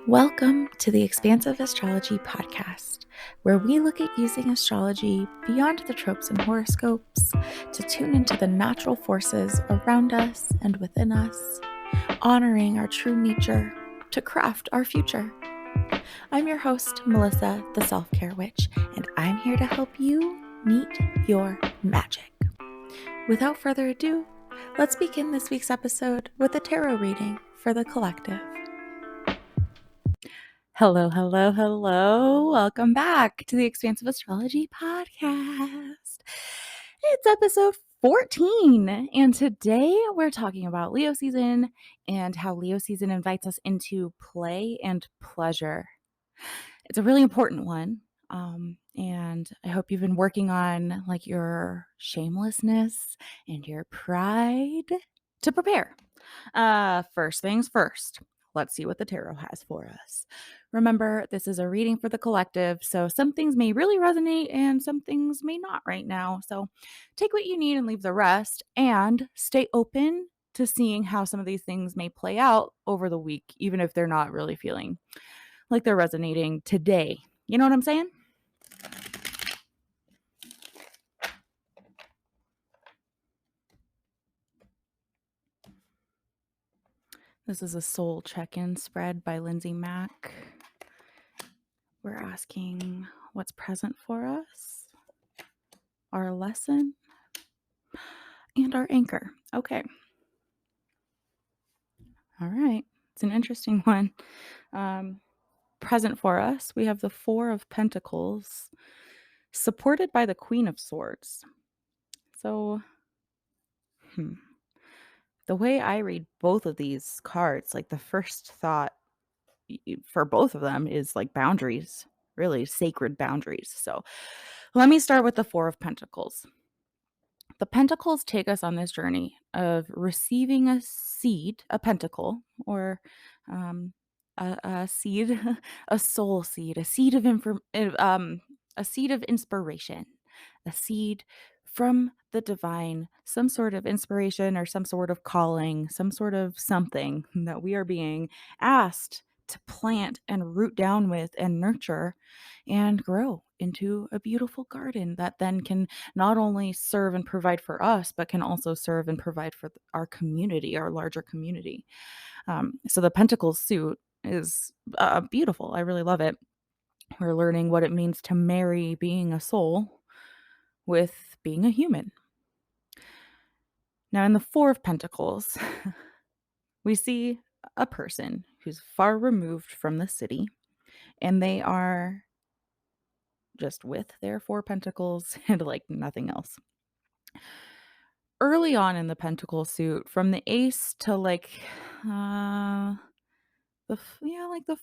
Welcome to the Expansive Astrology Podcast, where we look at using astrology beyond the tropes and horoscopes to tune into the natural forces around us and within us, honoring our true nature to craft our future. I'm your host, Melissa, the Self-Care Witch, and I'm here to help you meet your magic. Without further ado, let's begin this week's episode with a tarot reading for the collective. Hello. Welcome back to the Expansive Astrology Podcast. It's episode 14, and today we're talking about Leo season and how Leo season invites us into play and pleasure. It's a really important one, and I hope you've been working on your shamelessness and your pride to prepare. First things first. Let's see what the tarot has for us. Remember, this is a reading for the collective, so some things may really resonate and some things may not right now. So take what you need and leave the rest, and stay open to seeing how some of these things may play out over the week, even if they're not really feeling like they're resonating today. You know what I'm saying? This is a soul check-in spread by Lindsay Mack. We're asking what's present for us, our lesson, and our anchor. Okay. All right. It's an interesting one. Present for us, we have the Four of Pentacles supported by the Queen of Swords. So, the way I read both of these cards, the first thought for both of them is boundaries, really sacred boundaries. So let me start with the Four of Pentacles. The Pentacles take us on this journey of receiving a seed, a pentacle, or a seed, a soul seed, a seed of a seed of inspiration, a seed from the divine, some sort of inspiration or some sort of calling, some sort of something that we are being asked to plant and root down with and nurture and grow into a beautiful garden that then can not only serve and provide for us, but can also serve and provide for our community, our larger community. So the Pentacles suit is beautiful. I really love it. We're learning what it means to marry being a soul with being a human. Now, in the Four of Pentacles, we see a person who's far removed from the city, and they are just with their Four Pentacles and nothing else. Early on in the Pentacle suit, from the Ace to the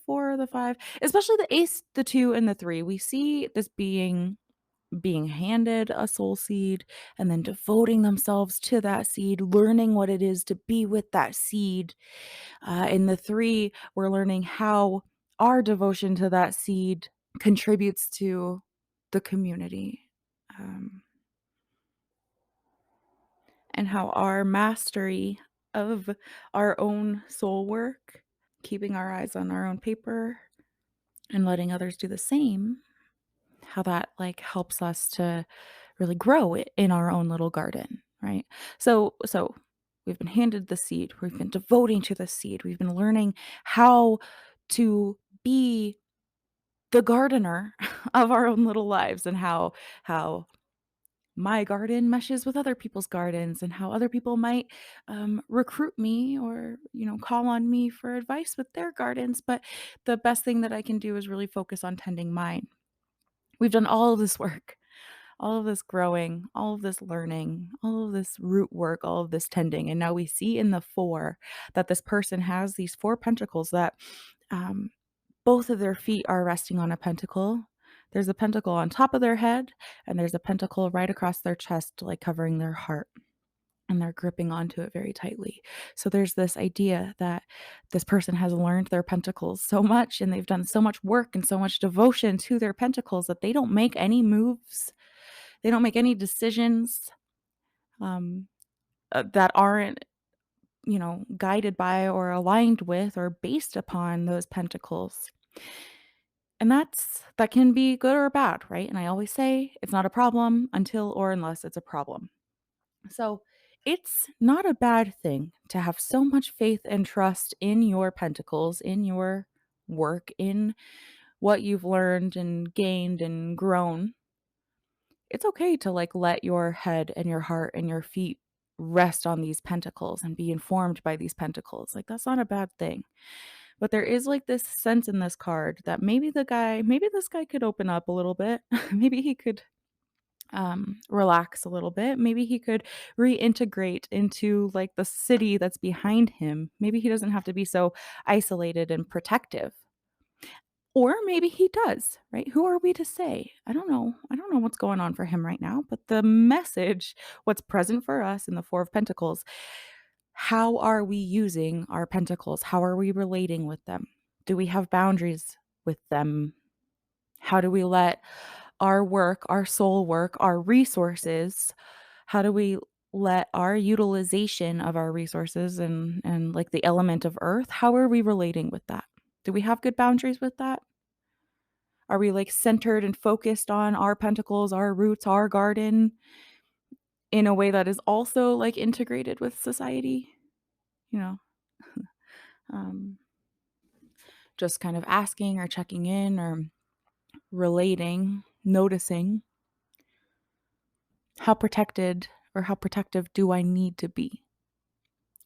4 or the 5, especially the Ace, the 2, and the 3, we see this being handed a soul seed and then devoting themselves to that seed, learning what it is to be with that seed. In the 3, we're learning how our devotion to that seed contributes to the community. And how our mastery of our own soul work, keeping our eyes on our own paper and letting others do the same, how that helps us to really grow in our own little garden, right? So we've been handed the seed, we've been devoting to the seed, we've been learning how to be the gardener of our own little lives, and how my garden meshes with other people's gardens, and how other people might recruit me or call on me for advice with their gardens. But the best thing that I can do is really focus on tending mine. We've done all of this work, all of this growing, all of this learning, all of this root work, all of this tending, and now we see in the 4 that this person has these 4 pentacles, that both of their feet are resting on a pentacle. There's a pentacle on top of their head, and there's a pentacle right across their chest, covering their heart, and they're gripping onto it very tightly. So there's this idea that this person has learned their pentacles so much, and they've done so much work and so much devotion to their pentacles, that they don't make any moves. They don't make any decisions that aren't guided by or aligned with or based upon those pentacles. And that can be good or bad, right? And I always say it's not a problem until or unless it's a problem. So it's not a bad thing to have so much faith and trust in your pentacles, in your work, in what you've learned and gained and grown. It's okay to like let your head and your heart and your feet rest on these pentacles and be informed by these pentacles. Like that's not a bad thing. But there is like this sense in this card that maybe this guy could open up a little bit. Maybe he could relax a little bit. Maybe he could reintegrate into like the city that's behind him. Maybe he doesn't have to be so isolated and protective. Or maybe he does, right? Who are we to say? I don't know. I don't know what's going on for him right now, but the message, what's present for us in the 4 of Pentacles, how are we using our pentacles? How are we relating with them? Do we have boundaries with them? How do we let our work, our soul work, our resources, how do we let our utilization of our resources and like the element of earth, how are we relating with that? Do we have good boundaries with that? Are we like centered and focused on our pentacles, our roots, our garden in a way that is also like integrated with society? You know, um, just kind of asking or checking in or relating, noticing how protected or how protective do I need to be?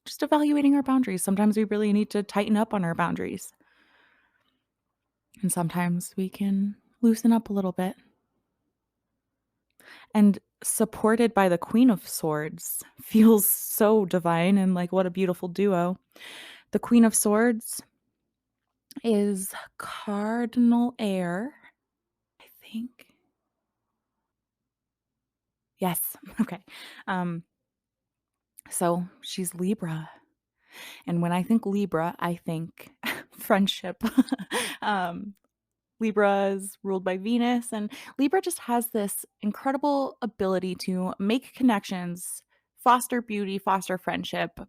Just evaluating our boundaries. Sometimes we really need to tighten up on our boundaries, and sometimes we can loosen up a little bit. And supported by the Queen of Swords feels so divine and like what a beautiful duo. The Queen of Swords is cardinal air, I think. Yes. Okay. Um, so she's Libra. And when I think Libra, I think friendship. um, Libra is ruled by Venus, and Libra just has this incredible ability to make connections, foster beauty, foster friendship.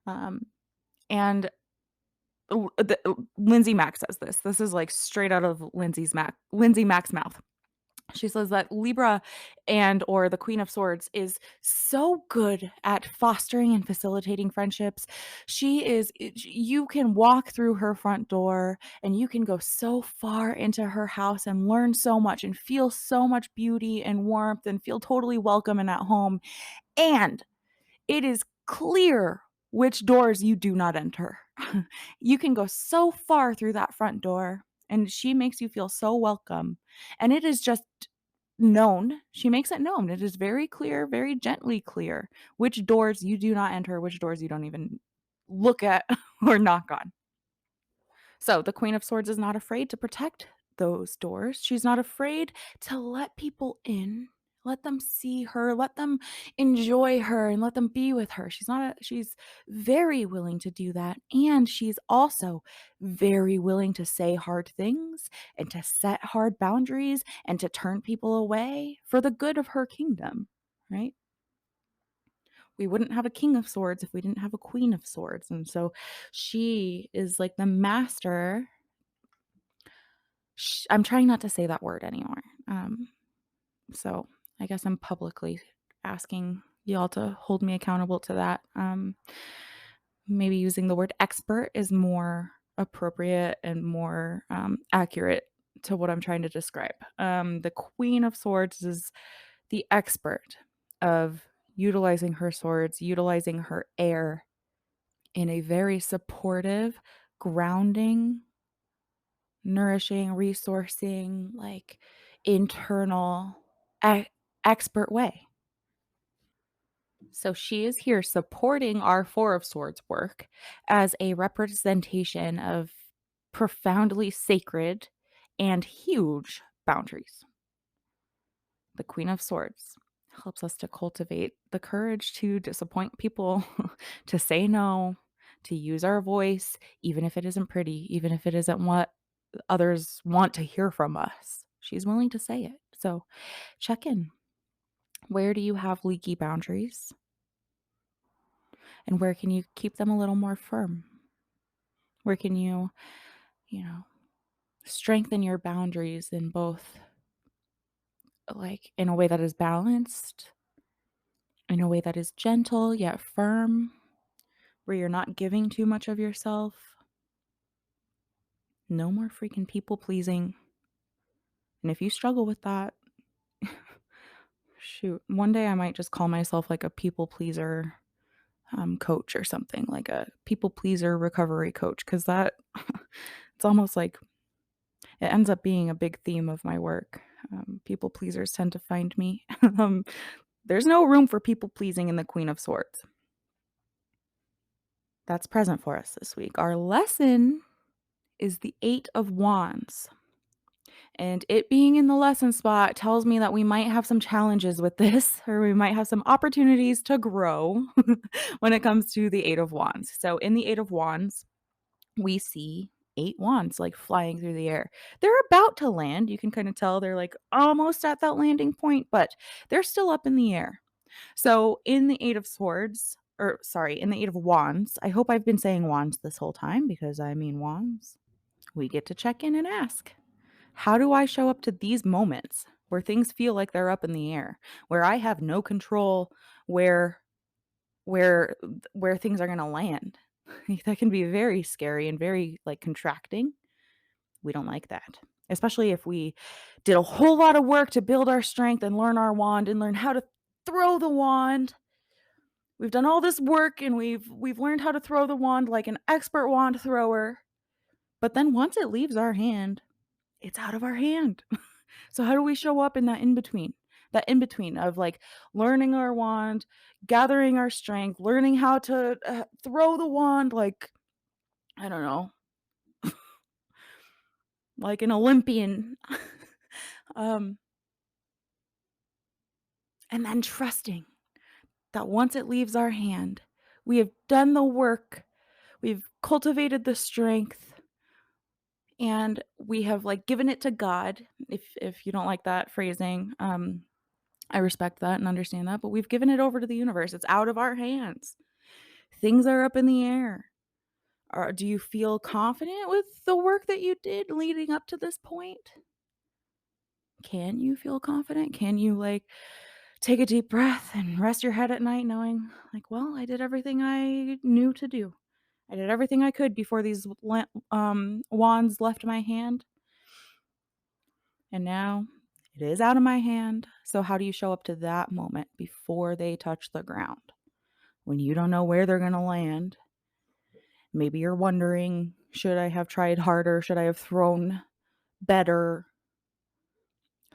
Um, and Lindsay Mack says this. This is like straight out of Lindsay Mack's mouth. She says that Libra and or the Queen of Swords is so good at fostering and facilitating friendships. You can walk through her front door and you can go so far into her house and learn so much and feel so much beauty and warmth and feel totally welcome and at home. And it is clear which doors you do not enter. You can go so far through that front door and she makes you feel so welcome. And it is just known. She makes it known. It is very clear, very gently clear which doors you do not enter, which doors you don't even look at or knock on. So the Queen of Swords is not afraid to protect those doors. She's not afraid to let people in, let them see her, let them enjoy her, and let them be with her. She's very willing to do that. And she's also very willing to say hard things and to set hard boundaries and to turn people away for the good of her kingdom, right? We wouldn't have a king of swords if we didn't have a queen of swords. And so she is like the master. I'm trying not to say that word anymore. So I guess I'm publicly asking y'all to hold me accountable to that. Maybe using the word expert is more appropriate and more accurate to what I'm trying to describe. The Queen of Swords is the expert of utilizing her swords, utilizing her air in a very supportive, grounding, nourishing, resourcing, like internal e expert way. So she is here supporting our 4 of Swords work as a representation of profoundly sacred and huge boundaries. The Queen of Swords helps us to cultivate the courage to disappoint people, to say no, to use our voice, even if it isn't pretty, even if it isn't what others want to hear from us. She's willing to say it. So check in. Where do you have leaky boundaries? And where can you keep them a little more firm? Where can you know, strengthen your boundaries in both, like, in a way that is balanced, in a way that is gentle yet firm, where you're not giving too much of yourself. No more freaking people pleasing. And if you struggle with that, shoot, one day I might just call myself like a people pleaser coach or something, like a people pleaser recovery coach, because that it's almost like it ends up being a big theme of my work. People pleasers tend to find me. um, there's no room for people pleasing in the Queen of Swords. That's present for us this week. Our lesson is the Eight of Wands. And it being in the lesson spot tells me that we might have some challenges with this, or we might have some opportunities to grow when it comes to the Eight of Wands. So, in the Eight of Wands, we see eight wands like flying through the air. They're about to land. You can kind of tell they're like almost at that landing point, but they're still up in the air. So, in the Eight of Swords, or sorry, in the Eight of Wands, I hope I've been saying wands this whole time because I mean wands. We get to check in and ask, how do I show up to these moments where things feel like they're up in the air, where I have no control where where where things are going to land? That can be very scary and very like contracting. We don't like that. Especially if we did a whole lot of work to build our strength and learn our wand and learn how to throw the wand. We've done all this work and we've learned how to throw the wand like an expert wand thrower. But then once it leaves our hand, it's out of our hand. So how do we show up in that in between? That in between of like learning our wand, gathering our strength, learning how to throw the wand like, I don't know, like an Olympian. um and then trusting that once it leaves our hand, we have done the work, we've cultivated the strength, and we have like given it to God. If you don't like that phrasing, I respect that and understand that, but we've given it over to the universe. It's out of our hands. Things are up in the air. Do you feel confident with the work that you did leading up to this point? Can you feel confident? Can you like take a deep breath and rest your head at night knowing like, well, I did everything I knew to do. I did everything I could before these wands left my hand, and now it is out of my hand. So how do you show up to that moment before they touch the ground? When you don't know where they're going to land, maybe you're wondering, should I have tried harder? Should I have thrown better?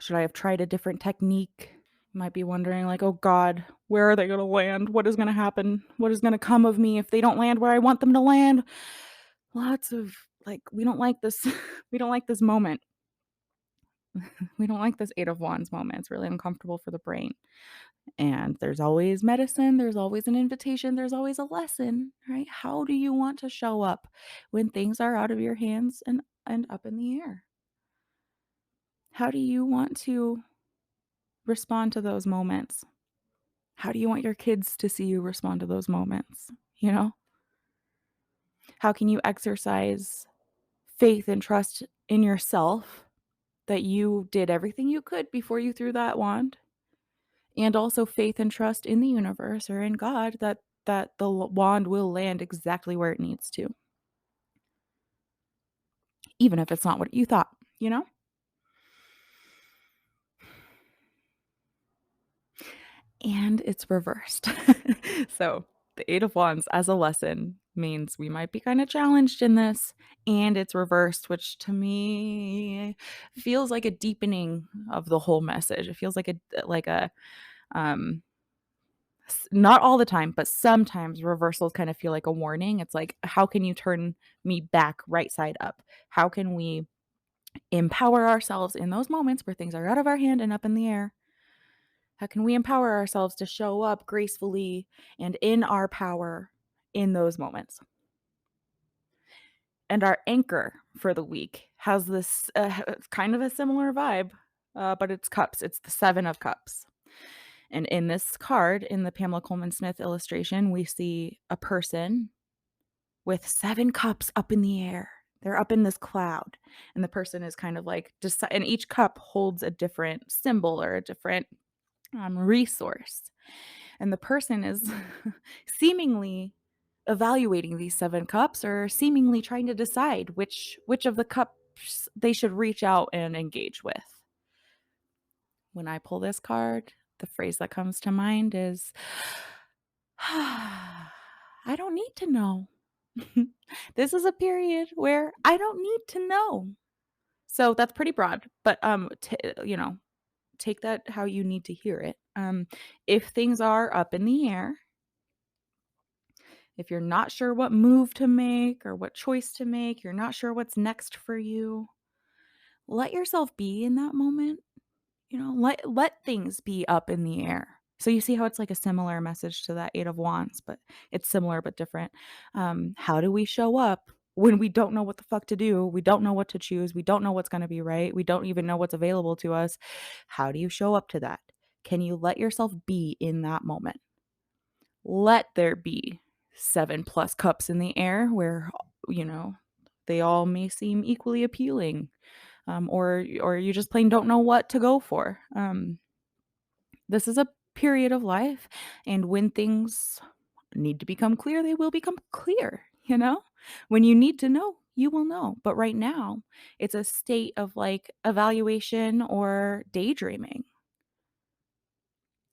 Should I have tried a different technique? You might be wondering, like, oh God, where are they going to land? What is going to happen? What is going to come of me if they don't land where I want them to land? Lots of like, we don't like this. We don't like this moment. We don't like this Eight of Wands moment. It's really uncomfortable for the brain. And there's always medicine, there's always an invitation, there's always a lesson, right? How do you want to show up when things are out of your hands and up in the air? How do you want to respond to those moments? How do you want your kids to see you respond to those moments? You know? How can you exercise faith and trust in yourself that you did everything you could before you threw that wand? And also faith and trust in the universe or in God that the wand will land exactly where it needs to, even if it's not what you thought, you know? And it's reversed. So, the Eight of Wands as a lesson means we might be kind of challenged in this, and it's reversed, which to me feels like a deepening of the whole message. It feels like a um not all the time, but sometimes reversals kind of feel like a warning. It's like, how can you turn me back right side up? How can we empower ourselves in those moments where things are out of our hand and up in the air? How can we empower ourselves to show up gracefully and in our power in those moments? And our anchor for the week has this kind of a similar vibe, but it's cups. It's the Seven of Cups. And in this card, in the Pamela Coleman Smith illustration, we see a person with 7 cups up in the air. They're up in this cloud, and the person is kind of like and each cup holds a different symbol or a different, resource, and the person is seemingly evaluating these 7 cups or seemingly trying to decide which of the cups they should reach out and engage with. When I pull this card, the phrase that comes to mind is, I don't need to know. This is a period where I don't need to know. So that's pretty broad, but take that how you need to hear it. If things are up in the air, if you're not sure what move to make or what choice to make, you're not sure what's next for you, let yourself be in that moment. Let things be up in the air. So you see how it's like a similar message to that 8 of Wands, but it's similar but different. How do we show up when we don't know what the fuck to do? We don't know what to choose. We don't know what's gonna be right. We don't even know what's available to us. How do you show up to that? Can you let yourself be in that moment? Let there be 7 plus cups in the air where, you know, they all may seem equally appealing, or you just plain don't know what to go for. This is a period of life, and when things need to become clear, they will become clear, you know? When you need to know, you will know. But right now, it's a state of like evaluation or daydreaming.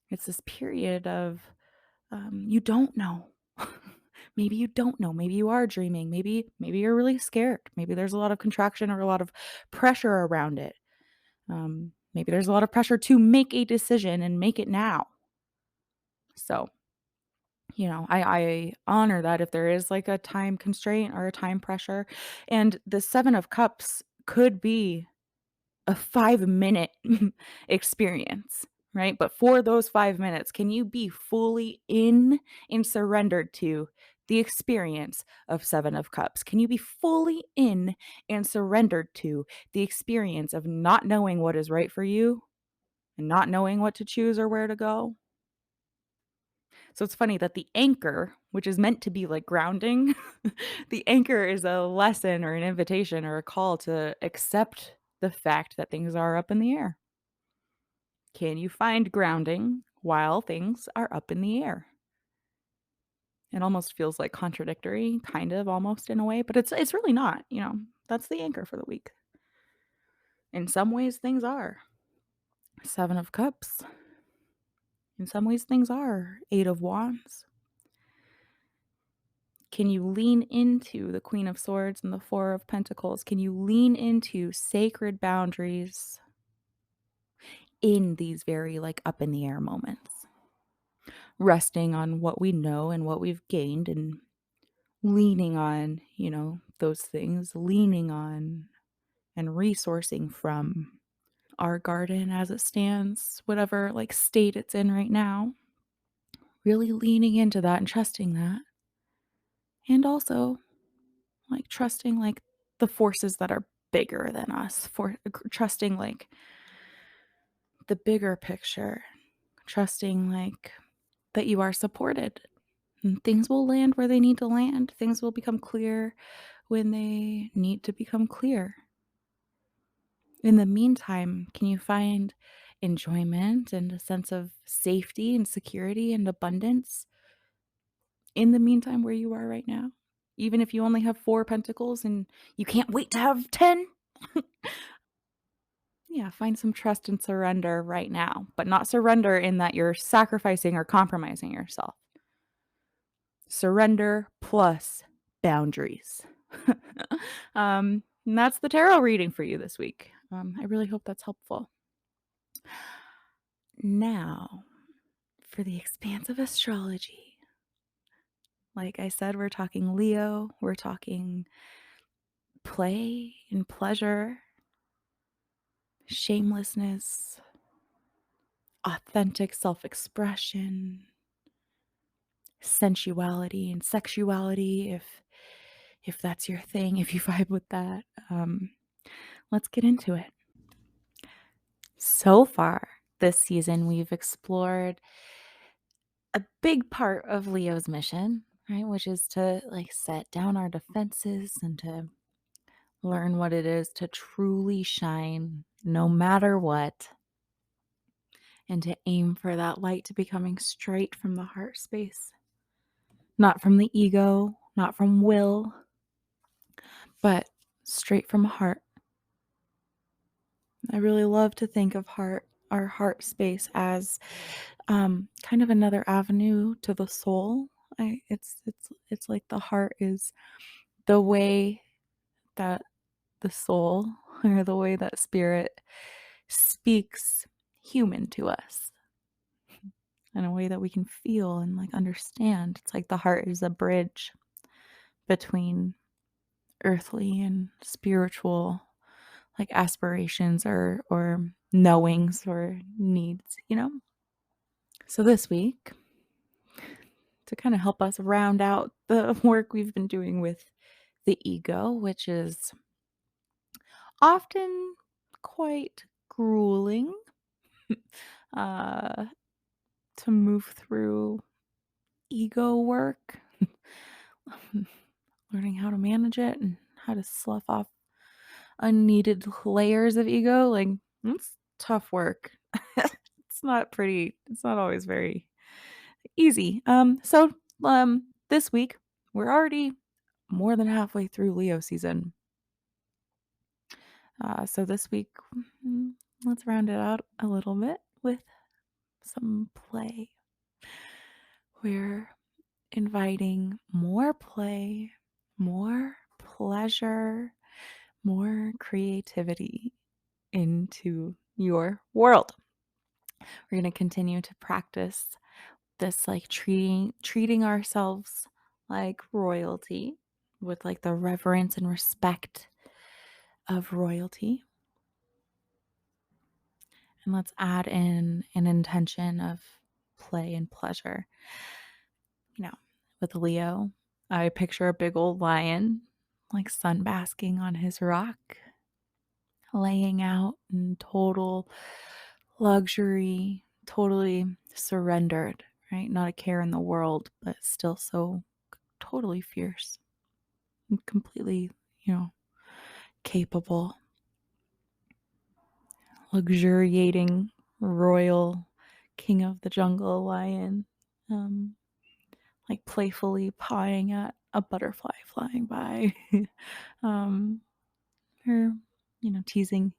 It's this period of you don't know. Maybe you don't know. Maybe you are dreaming. Maybe you're really scared. Maybe there's a lot of contraction or a lot of pressure around it. Maybe there's a lot of pressure to make a decision and make it now. So, I honor that if there is like a time constraint or a time pressure. And the 7 of Cups could be a 5-minute experience, right? But for those 5 minutes, can you be fully in and surrendered to the experience of 7 of Cups? Can you be fully in and surrendered to the experience of not knowing what is right for you and not knowing what to choose or where to go? So it's funny that the anchor, which is meant to be like grounding, the anchor is a lesson or an invitation or a call to accept the fact that things are up in the air. Can you find grounding while things are up in the air? It almost feels like contradictory, kind of almost in a way, but it's really not. That's the anchor for the week. In some ways things are 7 of Cups. In some ways things are 8 of Wands. Can you lean into the Queen of Swords and the Four of Pentacles? Can you lean into sacred boundaries in these very like up in the air moments? Resting on what we know and what we've gained and leaning on, those things, leaning on and resourcing from our garden as it stands, whatever like state it's in right now. Really leaning into that and trusting that. And also like trusting like the forces that are bigger than us, for trusting like the bigger picture, trusting like that you are supported and things will land where they need to land. Things will become clear when they need to become clear. In the meantime, can you find enjoyment and a sense of safety and security and abundance in the meantime where you are right now? Even if you only have 4 pentacles and you can't wait to have 10? Yeah, find some trust and surrender right now, but not surrender in that you're sacrificing or compromising yourself. Surrender plus boundaries. And that's the tarot reading for you this week. I really hope that's helpful. Now, for the expansive astrology. Like I said, we're talking Leo, we're talking play and pleasure, shamelessness, authentic self expression, sensuality and sexuality, if that's your thing, if you vibe with that. Let's get into it. So far, this season, we've explored a big part of Leo's mission, right? Which is to like set down our defenses and to learn what it is to truly shine no matter what, and to aim for that light to be coming straight from the heart space, not from the ego, not from will, but straight from heart. I really love to think of our heart space as kind of another avenue to the soul. It's like the heart is the way that the soul or the way that spirit speaks human to us in a way that we can feel and like understand. It's like the heart is a bridge between earthly and spiritual like aspirations or knowings or needs, you know? So this week, to kind of help us round out the work we've been doing with the ego, which is often quite grueling uh, to move through ego work, learning how to manage it and how to slough off unneeded layers of ego. Like, it's tough work. It's not always very easy. This week, we're already more than halfway through Leo season. So this week, mm, let's round it out a little bit with some play. We're inviting more play, more pleasure, more creativity into your world. We're going to continue to practice this like treating ourselves like royalty with like the reverence and respect of royalty. And let's add in an intention of play and pleasure. You know, with Leo, I picture a big old lion like sunbasking on his rock, laying out in total luxury, totally surrendered, right? Not a care in the world, but still so totally fierce and completely, capable, luxuriating, royal king of the jungle lion, um, like playfully pawing at a butterfly flying by, um, or, teasing,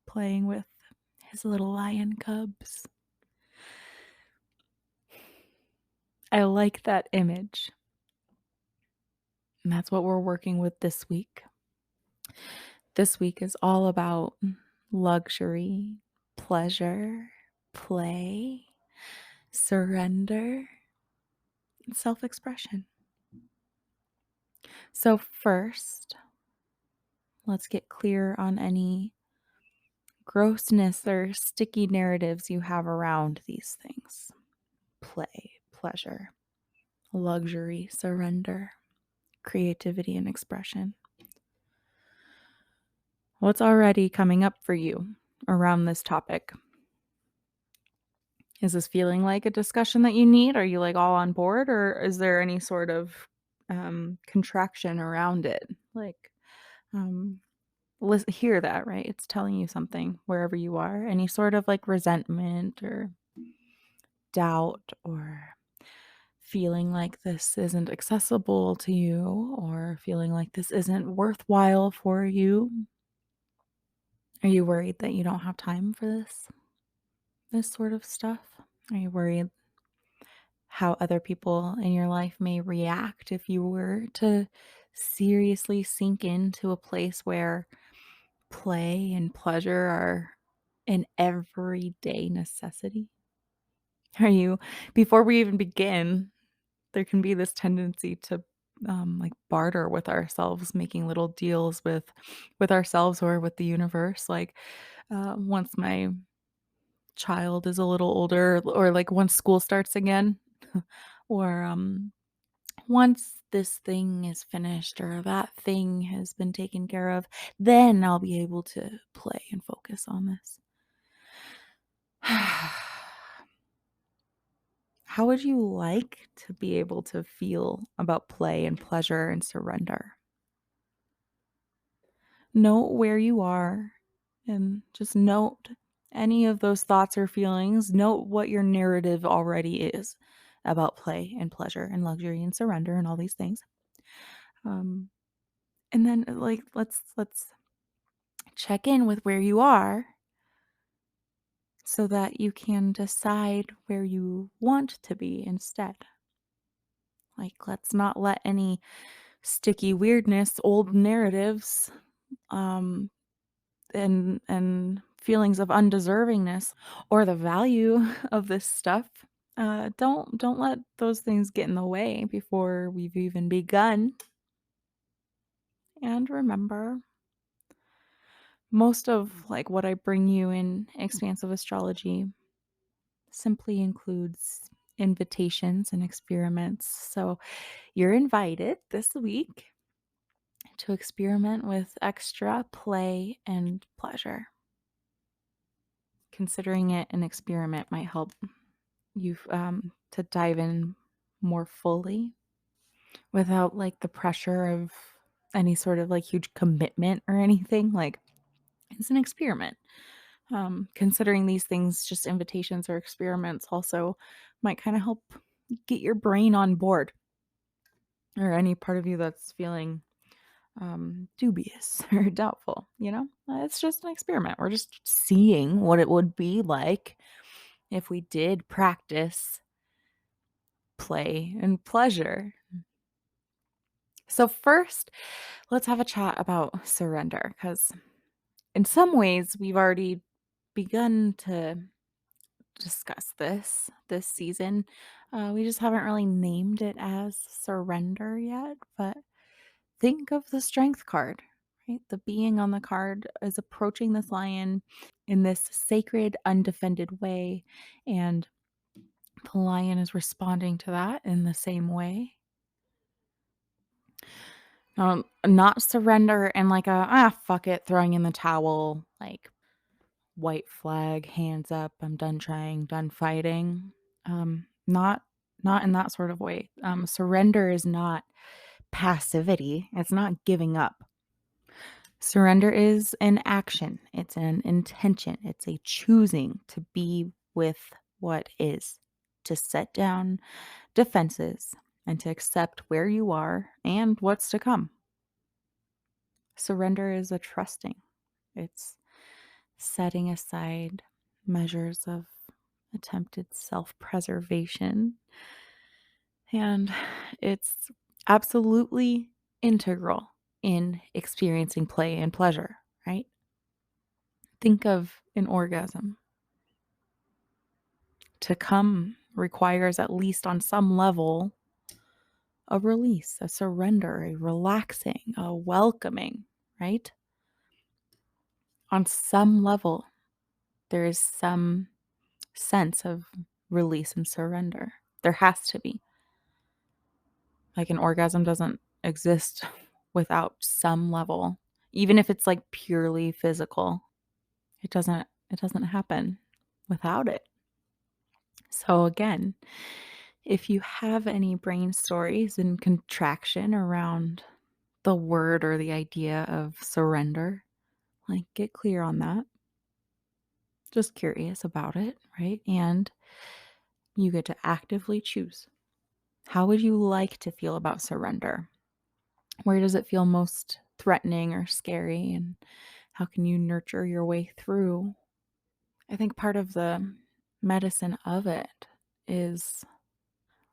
playing with his little lion cubs. I like that image. And that's what we're working with this week. This week is all about luxury, pleasure, play, surrender, and self expression. So, first, let's get clear on any grossness or sticky narratives you have around these things: play, pleasure, luxury, surrender, creativity, and expression. What's already coming up for you around this topic? Is this feeling like a discussion that you need? Are you like all on board, or is there any sort of contraction around it? Like, hear that, right? It's telling you something wherever you are. Any sort of like resentment or doubt or feeling like this isn't accessible to you or feeling like this isn't worthwhile for you. Are you worried that you don't have time for this sort of stuff? Are you worried how other people in your life may react if you were to seriously sink into a place where play and pleasure are an everyday necessity? Are you, before we even begin, there can be this tendency to like barter with ourselves, making little deals with ourselves or with the universe. Like once my child is a little older, or like once school starts again, or once this thing is finished or that thing has been taken care of, then I'll be able to play and focus on this. How would you like to be able to feel about play and pleasure and surrender? Note where you are and just note any of those thoughts or feelings. Note what your narrative already is about play and pleasure and luxury and surrender and all these things. Um, and then like let's check in with where you are so that you can decide where you want to be instead. Like let's not let any sticky weirdness, old narratives, um, and feelings of undeservingness or the value of this stuff. Don't let those things get in the way before we've even begun. And remember, most of like what I bring you in expansive astrology simply includes invitations and experiments. So you're invited this week to experiment with extra play and pleasure. Considering it an experiment might help you to dive in more fully without like the pressure of any sort of like huge commitment or anything. Like it's an experiment. Considering these things just invitations or experiments also might kind of help get your brain on board, or any part of you that's feeling dubious or doubtful. It's just an experiment. We're just seeing what it would be like if we did practice play and pleasure. So first, let's have a chat about surrender, because in some ways we've already begun to discuss this season. We just haven't really named it as surrender yet, but think of the strength card, right? The being on the card is approaching this lion in this sacred, undefended way, and the lion is responding to that in the same way. Not surrender and like fuck it, throwing in the towel, like white flag, hands up, I'm done trying, done fighting. Not in that sort of way. Surrender is not passivity. It's not giving up. Surrender is an action. It's an intention. It's a choosing to be with what is, to set down defenses and to accept where you are and what's to come. Surrender is a trusting. It's setting aside measures of attempted self preservation. And it's absolutely integral in experiencing play and pleasure, right? Think of an orgasm. To come requires, at least on some level, a release, a surrender, a relaxing, a welcoming, right? On some level, there is some sense of release and surrender. There has to be. Like an orgasm doesn't exist without some level. Even if it's like purely physical, it doesn't happen without it. So again, if you have any brain stories and contraction around the word or the idea of surrender, like get clear on that. Just curious about it, right? And you get to actively choose. How would you like to feel about surrender? Where does it feel most threatening or scary? And how can you nurture your way through? I think part of the medicine of it is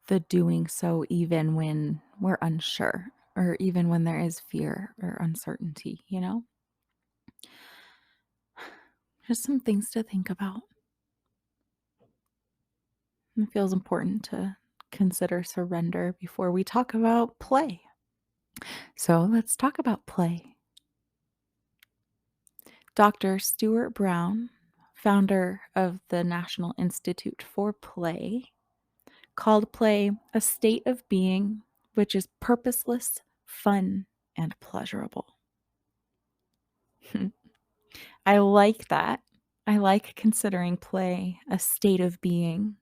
the doing so even when we're unsure, or even when there is fear or uncertainty, Just some things to think about. It feels important to consider surrender before we talk about play. So let's talk about play. Dr. Stuart Brown, founder of the National Institute for Play, called play a state of being which is purposeless, fun, and pleasurable. I like that. I like considering play a state of being,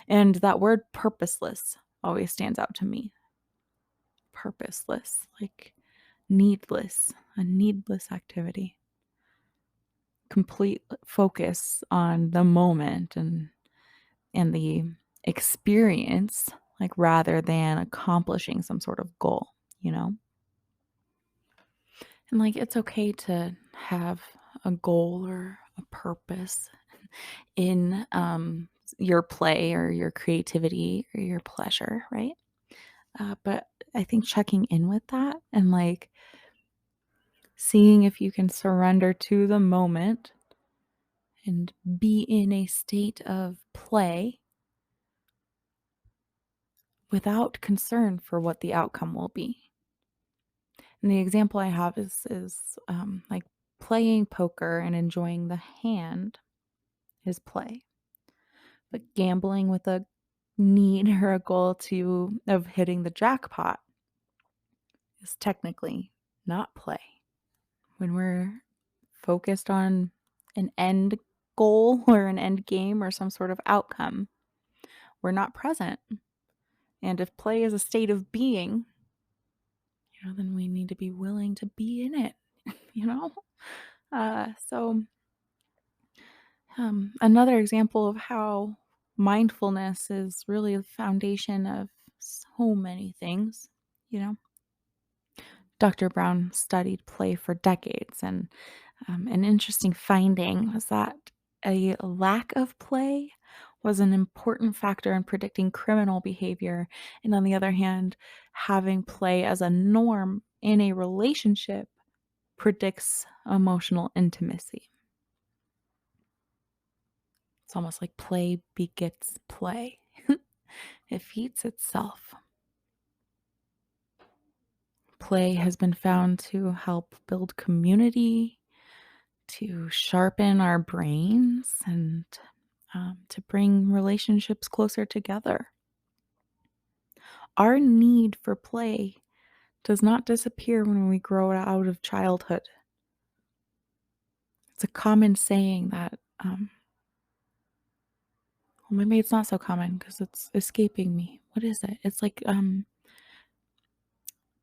and that word purposeless always stands out to me. Purposeless, like needless, a needless activity. Complete focus on the moment and the experience, like rather than accomplishing some sort of goal, you know? And like it's okay to have a goal or a purpose in your play or your creativity or your pleasure, right? But I think checking in with that and like seeing if you can surrender to the moment and be in a state of play without concern for what the outcome will be. And the example I have is like playing poker and enjoying the hand is play, but gambling with a need or a goal to of hitting the jackpot is technically not play. When we're focused on an end goal or an end game or some sort of outcome, we're not present. And if play is a state of being, then we need to be willing to be in it, you know? So another example of how mindfulness is really the foundation of so many things, you know? Dr. Brown studied play for decades, and an interesting finding was that a lack of play was an important factor in predicting criminal behavior. And on the other hand, having play as a norm in a relationship predicts emotional intimacy. It's almost like play begets play, it feeds itself. Play has been found to help build community, to sharpen our brains, and to bring relationships closer together. Our need for play does not disappear when we grow out of childhood. It's a common saying that, well, maybe it's not so common because it's escaping me. What is it? It's like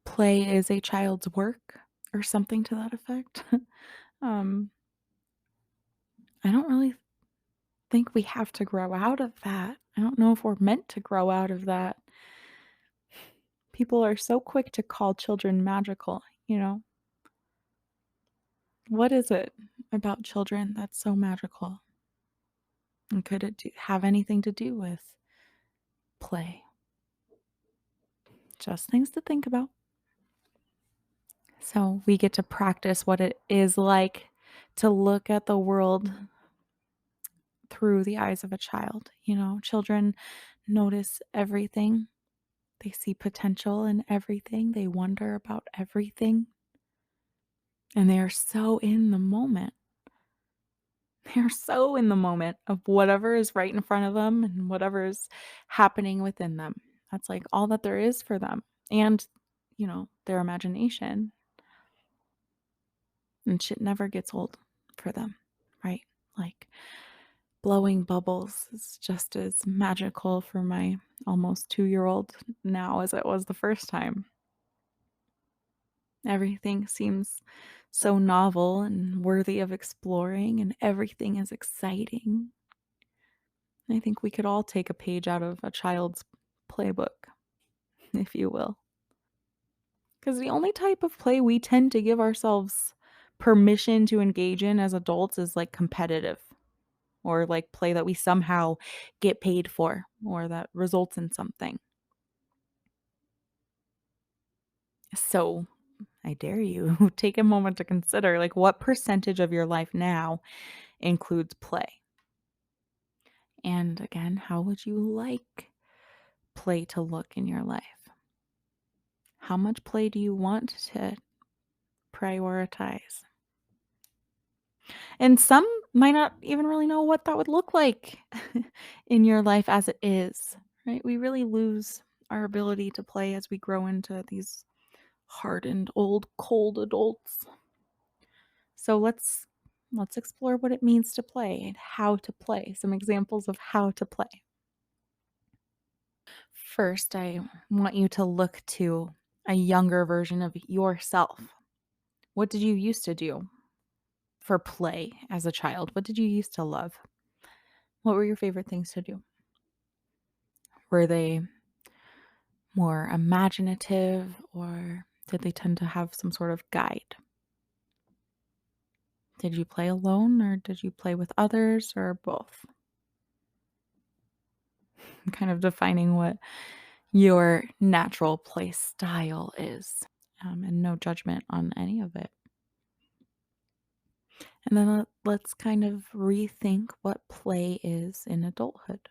play is a child's work or something to that effect. um, I don't really think we have to grow out of that. I don't know if we're meant to grow out of that. People are so quick to call children magical, you know? What is it about children that's so magical? And could it have anything to do with play? Just things to think about. So we get to practice what it is like to look at the world through the eyes of a child. Children notice everything, they see potential in everything, they wonder about everything, and they are so in the moment. They're so in the moment of whatever is right in front of them and whatever is happening within them. That's like all that there is for them. And, their imagination. And shit never gets old for them, right? Like blowing bubbles is just as magical for my almost 2-year-old now as it was the first time. Everything seems so novel and worthy of exploring, and everything is exciting. I think we could all take a page out of a child's playbook, if you will. Because the only type of play we tend to give ourselves permission to engage in as adults is like competitive or like play that we somehow get paid for or that results in something. So I dare you take a moment to consider like what percentage of your life now includes play. And again, how would you like play to look in your life? How much play do you want to prioritize? And some might not even really know what that would look like in your life as it is, right? We really lose our ability to play as we grow into these hardened, old, cold adults. So let's let's explore what it means to play and how to play. Some examples of how to play. First, I want you to look to a younger version of yourself. What did you used to do for play as a child? What did you used to love? What were your favorite things to do? Were they more imaginative or did they tend to have some sort of guide? Did you play alone or did you play with others or both? I'm kind of defining what your natural play style is, and no judgment on any of it. And then let's kind of rethink what play is in adulthood.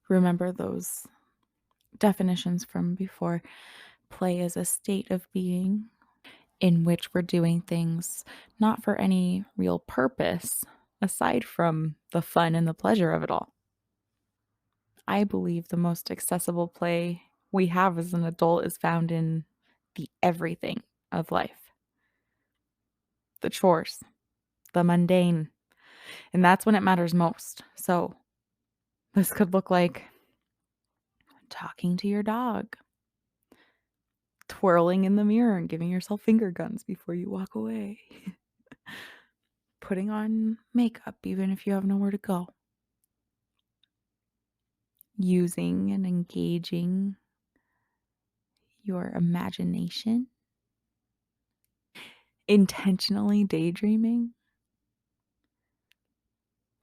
Remember those definitions from before. Play is a state of being in which we're doing things not for any real purpose aside from the fun and the pleasure of it all. I believe the most accessible play we have as an adult is found in the everything of life, the chores, the mundane, and that's when it matters most. So, this could look like talking to your dog, twirling in the mirror and giving yourself finger guns before you walk away, putting on makeup even if you have nowhere to go, using and engaging your imagination, intentionally daydreaming.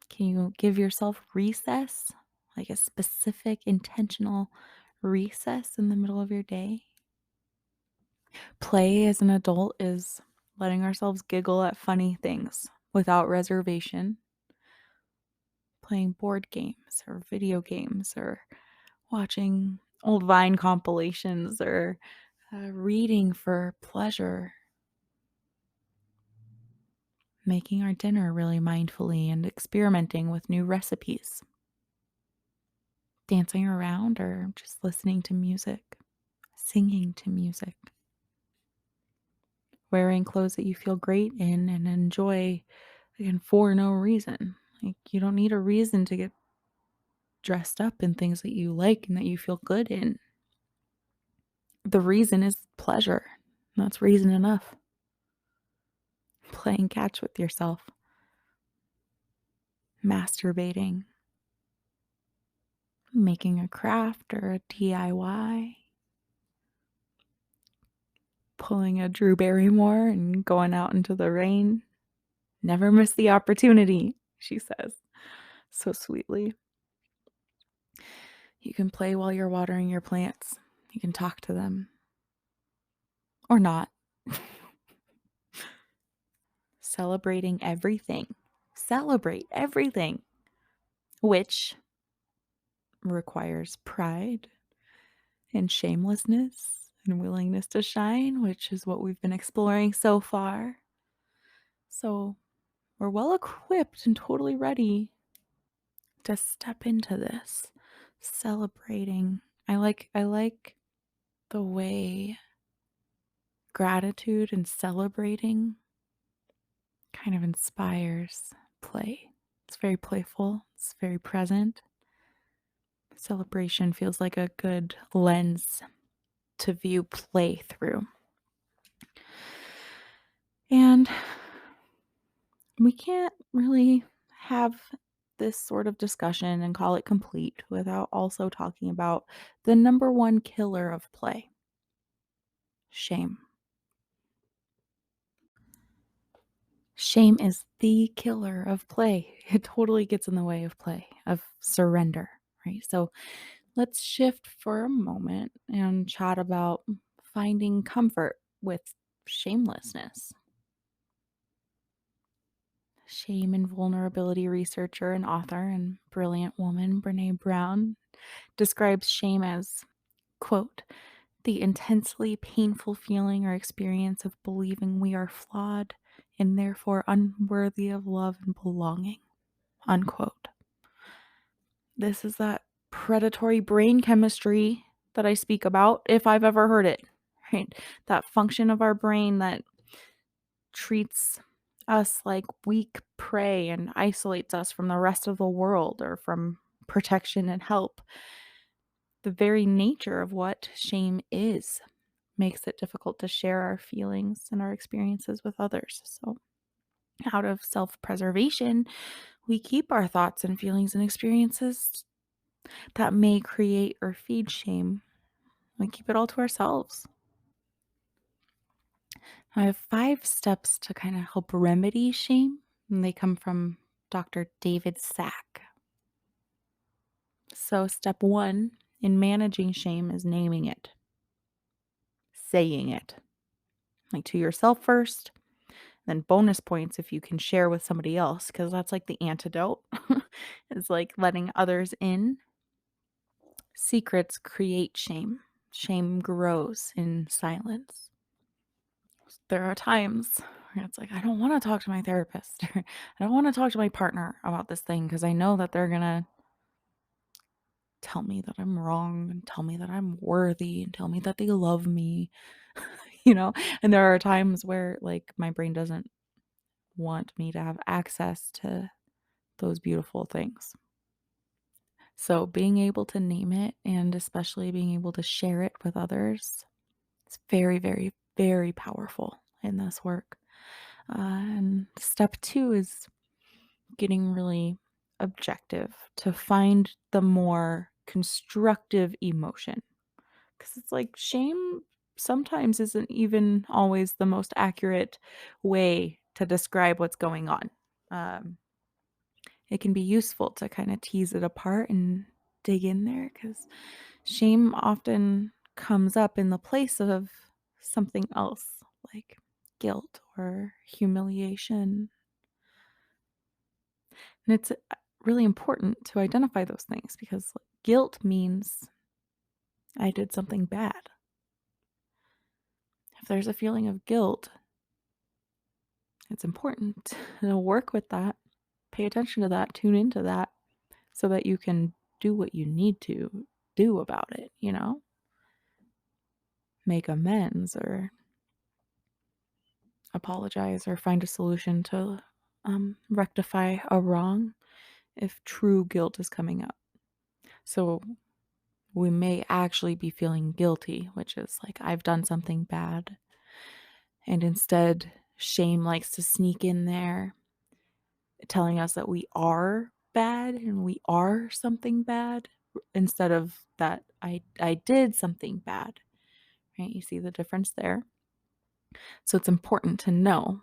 Can you give yourself recess, like a specific intentional recess in the middle of your day? Play as an adult is letting ourselves giggle at funny things without reservation, playing board games or video games or watching old Vine compilations or reading for pleasure, making our dinner really mindfully and experimenting with new recipes, dancing around or just listening to music, singing to music, wearing clothes that you feel great in and enjoy, again, for no reason. Like, you don't need a reason to get dressed up in things that you like and that you feel good in. The reason is pleasure. That's reason enough. Playing catch with yourself, masturbating, making a craft or a DIY, pulling a Drew Barrymore and going out into the rain. Never miss the opportunity, she says so sweetly. You can play while you're watering your plants. You can talk to them. Or not. Celebrating everything. Celebrate everything. Which requires pride and shamelessness and willingness to shine, which is what we've been exploring so far. So we're well equipped and totally ready to step into this celebrating. I like the way gratitude and celebrating kind of inspires play. It's very playful, it's very present. Celebration feels like a good lens to view play through. And we can't really have this sort of discussion and call it complete without also talking about the number one killer of play: shame. Shame is the killer of play. It totally gets in the way of play, of surrender, right? So let's shift for a moment and chat about finding comfort with shamelessness. Shame and vulnerability researcher and author and brilliant woman Brene Brown describes shame as, quote, the intensely painful feeling or experience of believing we are flawed and therefore unworthy of love and belonging, unquote. This is that predatory brain chemistry that I speak about, if I've ever heard it, right? That function of our brain that treats us like weak prey and isolates us from the rest of the world or from protection and help. The very nature of what shame is makes it difficult to share our feelings and our experiences with others. So, out of self preservation, we keep our thoughts and feelings and experiences that may create or feed shame. We keep it all to ourselves. I have 5 steps to kind of help remedy shame, and they come from Dr. David Sack. So, step one in managing shame is naming it, saying it, like to yourself first, then bonus points if you can share with somebody else, because that's like the antidote. Is like letting others in. Secrets create shame. Shame grows in silence. There are times where it's like, I don't want to talk to my therapist. Or I don't want to talk to my partner about this thing because I know that they're going to tell me that I'm wrong and tell me that I'm worthy and tell me that they love me, you know? And there are times where like my brain doesn't want me to have access to those beautiful things. So being able to name it and especially being able to share it with others, it's very, very, very powerful in this work. And step two is getting really objective to find the more constructive emotion. Because it's like shame sometimes isn't even always the most accurate way to describe what's going on. Um, it can be useful to kind of tease it apart and dig in there because shame often comes up in the place of something else like guilt or humiliation. And it's really important to identify those things because guilt means I did something bad. If there's a feeling of guilt, it's important to work with that, pay attention to that, tune into that so that you can do what you need to do about it, make amends or apologize or find a solution to rectify a wrong if true guilt is coming up. So we may actually be feeling guilty, which is like, I've done something bad. And instead, shame likes to sneak in there, telling us that we are bad and we are something bad instead of that I did something bad. Right? You see the difference there? So it's important to know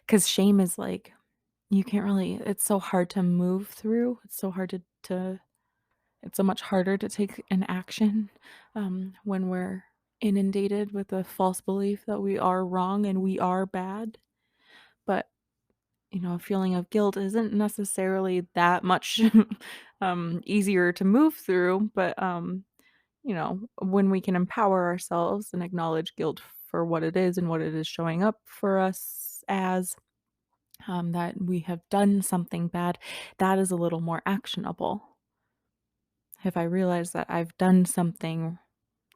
because shame is like, you can't really, it's so hard to move through. It's so hard to it's so much harder to take an action when we're inundated with a false belief that we are wrong and we are bad. But, a feeling of guilt isn't necessarily that much easier to move through. But, when we can empower ourselves and acknowledge guilt for what it is and what it is showing up for us as, that we have done something bad, that is a little more actionable. If I realize that I've done something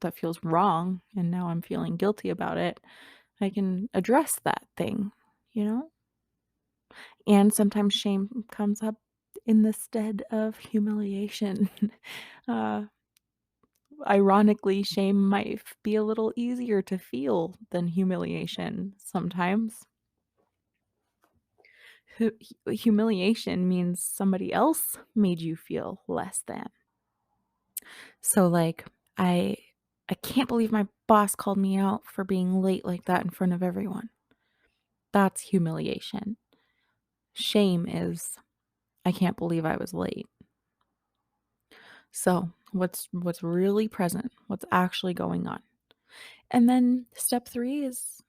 that feels wrong and now I'm feeling guilty about it, I can address that thing, you know? And sometimes shame comes up in the stead of humiliation. uh, Ironically, shame might be a little easier to feel than humiliation sometimes. Humiliation means somebody else made you feel less than. So like I I can't believe my boss called me out for being late like that in front of everyone. That's humiliation. Shame is I can't believe I was late. So, what's really present? What's actually going on? And then step 3 is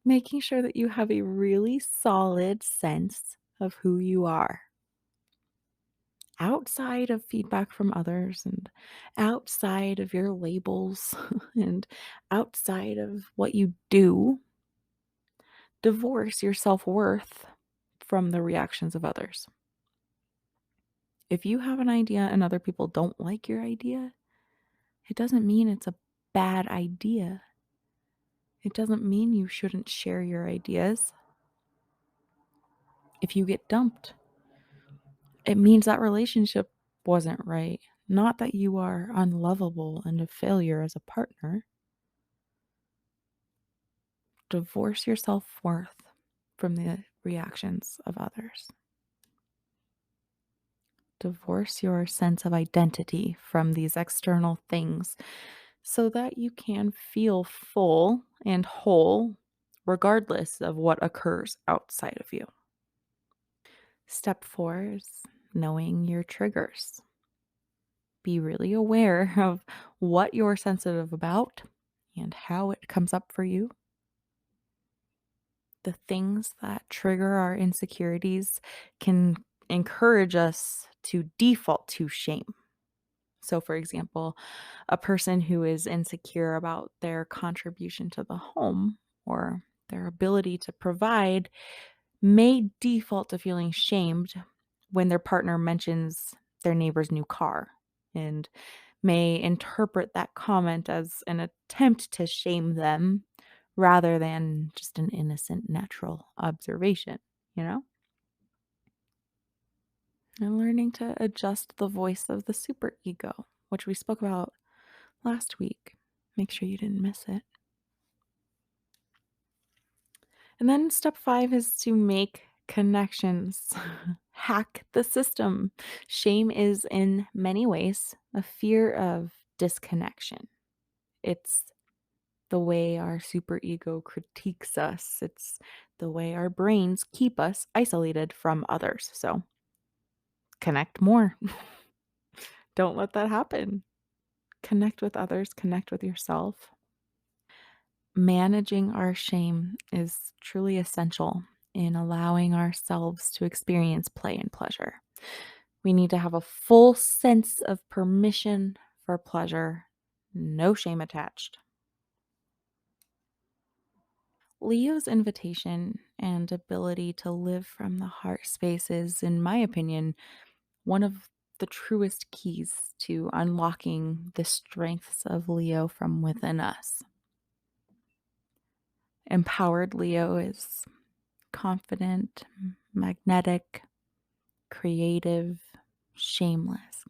making sure that you have a really solid sense of who you are. Outside of feedback from others and outside of your labels and outside of what you do, divorce your self-worth from the reactions of others. If you have an idea and other people don't like your idea, it doesn't mean it's a bad idea. It doesn't mean you shouldn't share your ideas. If you get dumped, it means that relationship wasn't right, not that you are unlovable and a failure as a partner. Divorce your self-worth from the reactions of others. Divorce your sense of identity from these external things so that you can feel full and whole regardless of what occurs outside of you. Step 4 is knowing your triggers. Be really aware of what you're sensitive about and how it comes up for you. The things that trigger our insecurities can encourage us to default to shame. So, for example, a person who is insecure about their contribution to the home or their ability to provide may default to feeling shamed when their partner mentions their neighbor's new car and may interpret that comment as an attempt to shame them rather than just an innocent, natural observation, you know? And learning to adjust the voice of the superego, which we spoke about last week. Make sure you didn't miss it. And then step 5 is to make connections. Hack the system. Shame is, in many ways, a fear of disconnection. It's the way our superego critiques us, it's the way our brains keep us isolated from others. So connect more. Don't let that happen. Connect with others, connect with yourself. Managing our shame is truly essential in allowing ourselves to experience play and pleasure. We need to have a full sense of permission for pleasure, no shame attached. Leo's invitation and ability to live from the heart space is, in my opinion, one of the truest keys to unlocking the strengths of Leo from within us. Empowered Leo is confident, magnetic, creative, shameless,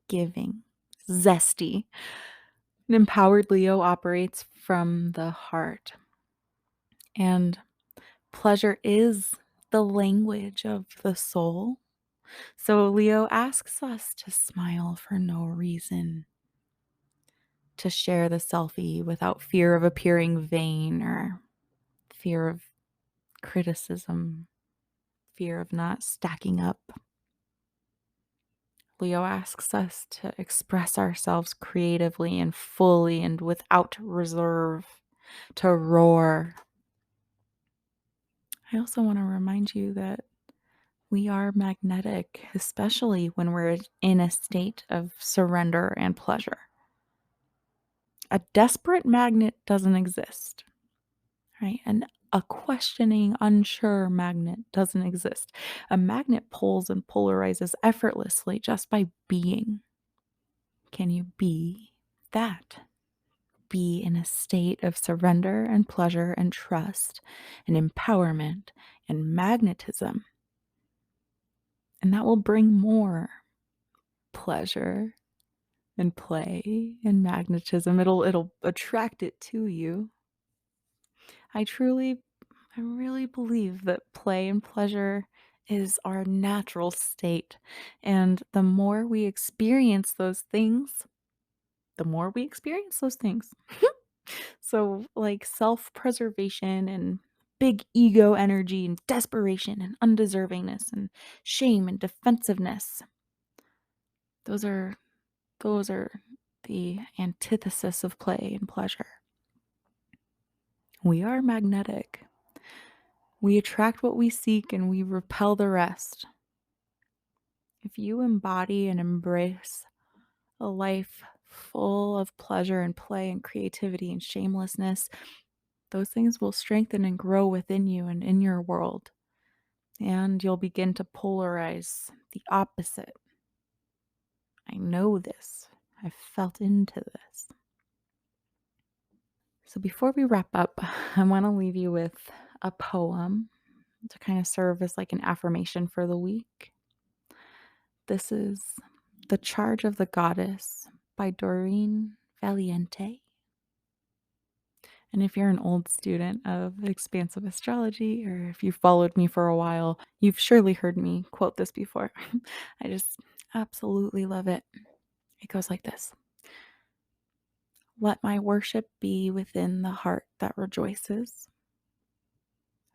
giving, zesty. An empowered Leo operates from the heart, and pleasure is the language of the soul. So Leo asks us to smile for no reason, to share the selfie without fear of appearing vain or fear of criticism, fear of not stacking up. Leo asks us to express ourselves creatively and fully and without reserve, to roar. I also want to remind you that we are magnetic, especially when we're in a state of surrender and pleasure. A desperate magnet doesn't exist, right? And a questioning, unsure magnet doesn't exist. A magnet pulls and polarizes effortlessly just by being. Can you be that? Be in a state of surrender and pleasure and trust and empowerment and magnetism. And that will bring more pleasure and play and magnetism. It'll attract it to you. I really believe that play and pleasure is our natural state. And the more we experience those things, the more we experience those things. So, like self-preservation and big ego energy and desperation and undeservingness and shame and defensiveness. Those are those are the antithesis of play and pleasure. We are magnetic. We attract what we seek and we repel the rest. If you embody and embrace a life full of pleasure and play and creativity and shamelessness, those things will strengthen and grow within you and in your world. And you'll begin to polarize the opposite. I know this. I've felt into this. So before we wrap up, I want to leave you with a poem to kind of serve as like an affirmation for the week. This is The Charge of the Goddess by Doreen Valiente. And if you're an old student of expansive astrology, or if you've followed me for a while, you've surely heard me quote this before. I just absolutely love it. It goes like this: Let my worship be within the heart that rejoices.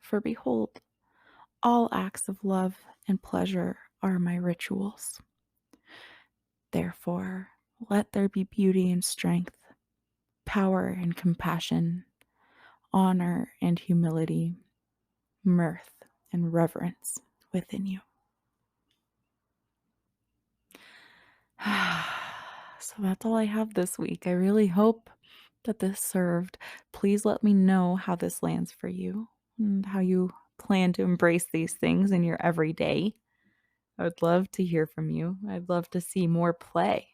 For behold, all acts of love and pleasure are my rituals. Therefore, let there be beauty and strength, power and compassion, honor and humility, mirth and reverence within you. So that's all I have this week. I really hope that this served. Please let me know how this lands for you and how you plan to embrace these things in your everyday. I would love to hear from you. I'd love to see more play.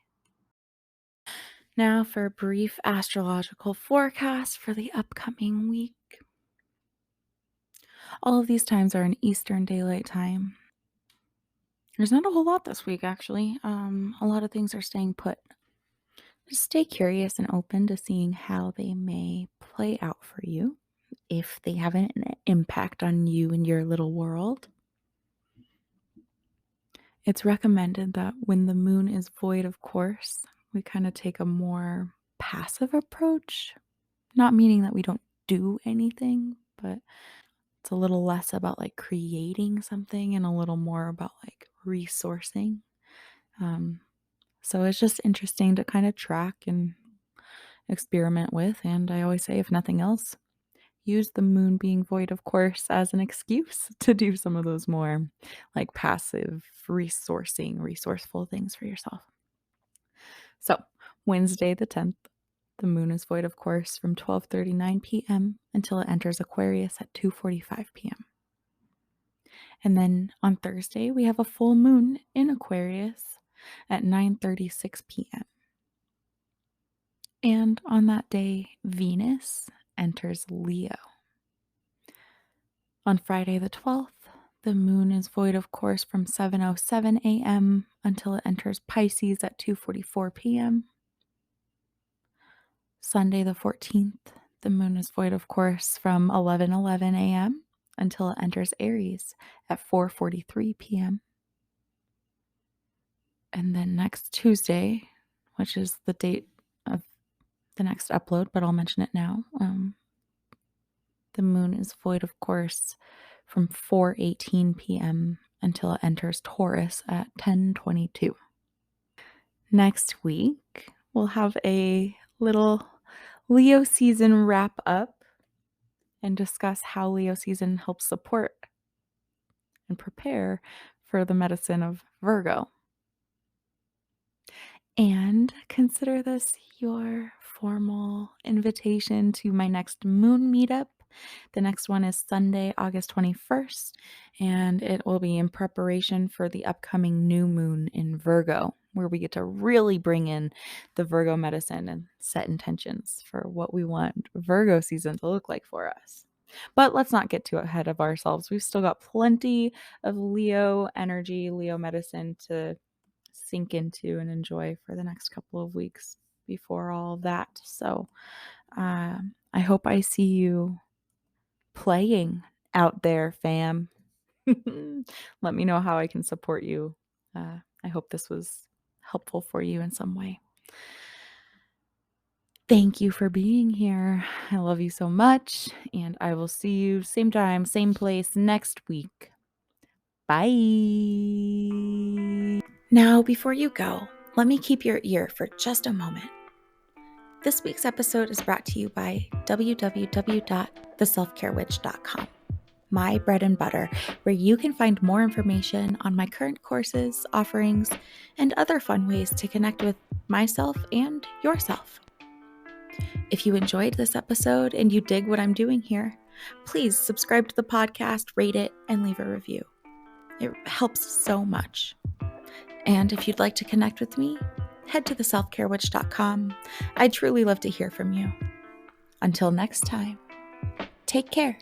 Now for a brief astrological forecast for the upcoming week. All of these times are in Eastern Daylight Time. There's not a whole lot this week, actually. A lot of things are staying put. Just stay curious and open to seeing how they may play out for you, if they have an impact on you and your little world. It's recommended that when the moon is void of course, we kind of take a more passive approach. Not meaning that we don't do anything, but it's a little less about like creating something and a little more about like resourcing. So it's just interesting to kind of track and experiment with. And I always say, if nothing else, use the moon being void of course as an excuse to do some of those more like passive resourcing, resourceful things for yourself. So Wednesday the 10th, the moon is void of course from 12:39 p.m. until it enters Aquarius at 2:45 p.m. And then on Thursday, we have a full moon in Aquarius at 9:36 p.m. And on that day, Venus enters Leo. On Friday the 12th, the moon is void of course from 7:07 a.m. until it enters Pisces at 2:44 p.m. Sunday the 14th, the moon is void of course from 11:11 a.m. until it enters Aries at 4:43 p.m. And then next Tuesday, which is the date of the next upload, but I'll mention it now. The moon is void of course from 4:18 p.m. until it enters Taurus at 10:22. Next week, we'll have a little Leo season wrap up and discuss how Leo season helps support and prepare for the medicine of Virgo. And consider this your formal invitation to my next moon meetup. The next one is Sunday, August 21st, and it will be in preparation for the upcoming new moon in Virgo, where we get to really bring in the Virgo medicine and set intentions for what we want Virgo season to look like for us. But let's not get too ahead of ourselves. We've still got plenty of Leo energy, Leo medicine to sink into and enjoy for the next couple of weeks before all of that. So I hope I see you playing out there, fam. Let me know how I can support you. I hope this was helpful for you in some way. Thank you for being here. I love you so much, and I will see you same time, same place next week. Bye. Now, before you go, let me keep your ear for just a moment. This week's episode is brought to you by www.theselfcarewitch.com, my bread and butter, where you can find more information on my current courses, offerings, and other fun ways to connect with myself and yourself. If you enjoyed this episode and you dig what I'm doing here, please subscribe to the podcast, rate it, and leave a review. It helps so much. And if you'd like to connect with me, head to theselfcarewitch.com. I'd truly love to hear from you. Until next time, take care.